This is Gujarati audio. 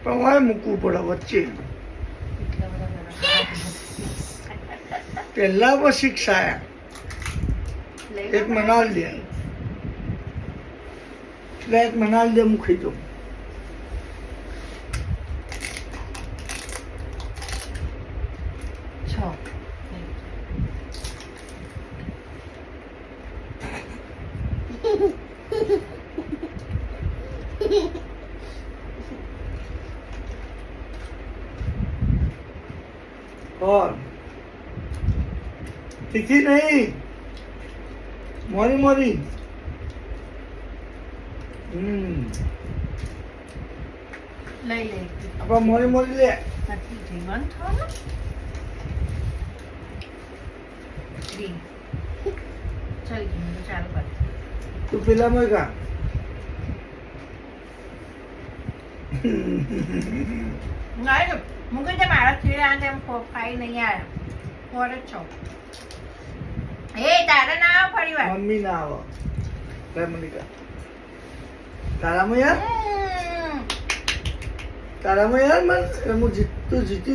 પણ હોય મૂકવું પડે વચ્ચે. પહેલા પણ શિક્ષા એક મનાલ દે એટલે એક મનાલ દે મૂકી દો. और तीखी नहीं, मोरी मोरी. લઈ લે આપણા મોરી મોરી લે. નથી જીવન થવાનું ચાલ ગયું ચાલુ કર. તું પેલા માં કા નહીં મૂકી દે મારા ચીડા એમ ખાઈ નહીં આવ્યા ફોર જ છો. એ તારે ના આવ ફરી વાર. મમ્મી ના આવો લે મનિકા તારામાં યાર તારામાં યાર મન હું જીતું જીતી